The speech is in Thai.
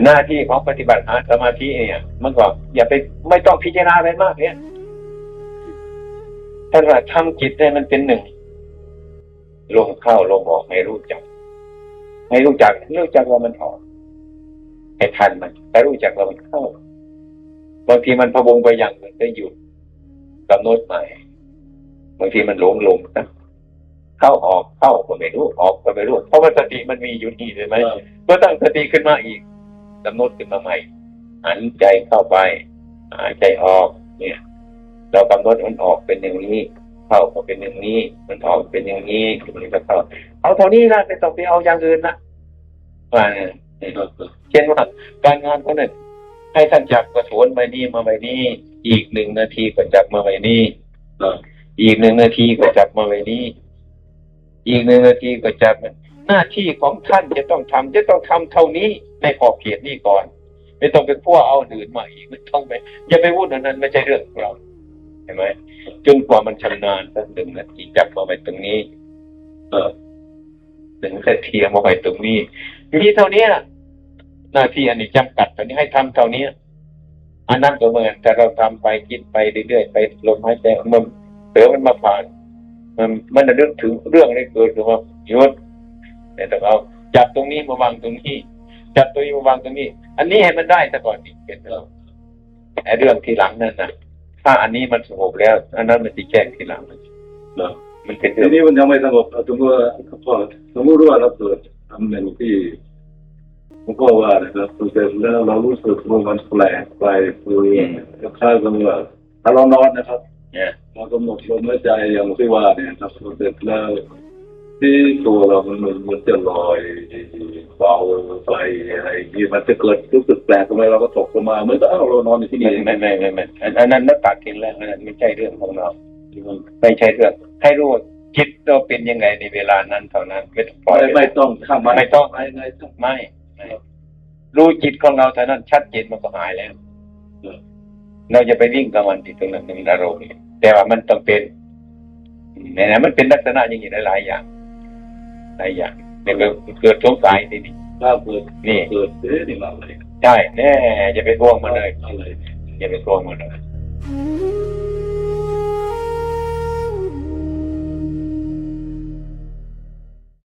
หน้าที่ของปฏิบัติสมาธิเนี่ยมันก็อย่าไปไม่ต้องพิจารณาอะไรมากเนี่ยถ้าเราทำจิตให้มันเป็นหนึ่งลมเข้าลมออกให้รู้จักว่ามันออกให้ทันมันให้รู้จักว่ามันเข้าบางทีมันพะวงไปอย่างหนึ่งได้หยุดกำหนดใหม่บางทีมันหลงนะเข้าออกเข้าก็ไม่รู้ออกก็ไม่รู้เพราะว่าสติมันมีอยู่นี่ใช่ไหมก็ตั้งสติขึ้นมาอีกกำหนดขึ้นมาใหม่หันใจเข้าไปหายใจออกเนี่ยเรากำหนดมันออกเป็นอย่างนี้เข้าก็เป็นอย่างนี้มันออกเป็นอย่างนี้มันก็เข้าเอาเท่านี้นะไม่ต้องไปเอาอย่างอื่นนะว่าเช่นว่าการงานเขาเนี่ยให้ท่านจับกระโถนใบนี้มาใบนี้อีก1 นาทีก็จับมาใบนี้อีก1 นาทีก็จับมาใบนี้อีก1 นาทีก็จับหน้าที่ของท่านจะต้องทำเท่านี้ในขอบเขตนี้ก่อนไม่ต้องไปพัวเอาอื่นมาอีกไม่ต้องไปอย่าไปวุ่นอันนั้นไม่ใช่เรื่องของเราเห็นไหมจนกว่ามันชำนาญสัก1 นาทีจับมาไว้ตรงนี้1 นาทีมาไว้ตรงนี้มีเท่านี้หน้าที่อันนี้จำกัดตอนนี้ให้ทำเท่านี้อันนั้นก็เหมือนแต่เราทำไปคิดไปเรื่อยๆไปลมหายใจมันเสือมันมาผ่านมันนึกถึงเรื่องอะไรเกิดขึ้นมาหยุดแต่ต้องเอาจับตรงนี้มาวางตรงนี้จับตัวนี้มาวางตรงนี้อันนี้ให้มันได้แต่ก่อนนี่เป็นไอ้เรื่องที่หลังนั่นนะถ้าอันนี้มันสงบแล้วอันนั้นมันจะแก้ทีหลังมันเป็นเรื่องนี้มันยังไม่สงบสมมติว่าเราเกิดทำอย่างที่ผมก็ว่านะครับเสร็จแล้วเรารู้สึกว่ามันแปลกไปคือคล้ายกับว่าถ้าเรานอนนะครับเรากำหนดลมหายใจอย่างที่ว่าเนี่ยครับเสร็จแล้วที่ตัวเรามันจะลอยเบาไปอะไรที่มันจะเกิดรู้สึกแปลกทำไมเราก็ตกลงมาเหมือนกับเรานอนอยู่ที่นี่ไม่อันนั้นนักตัดกินแล้วอันนั้นไม่ใช่เรื่องของเราไม่ใช่เรื่องให้รู้จิตเราเป็นยังไงในเวลานั้นเท่านั้นไม่ต้องข้ามไม่ต้องไม่รู้จิตของเราเท่านั้นชัดเจนมันก็หายแล้วเราจะไปวิ่งกับมันที่ตรงนั้นตรงอารมณ์แต่ว่ามันต้องเป็นเนี่ยมันเป็นลักษณะอย่างนี้หลายอย่างเนี่ยเกิดสงสัยทีนี้นี่เกิดนี่มาเลยใช่แน่อย่าไปทวงมันเลยอย่าไปทวงมันเลย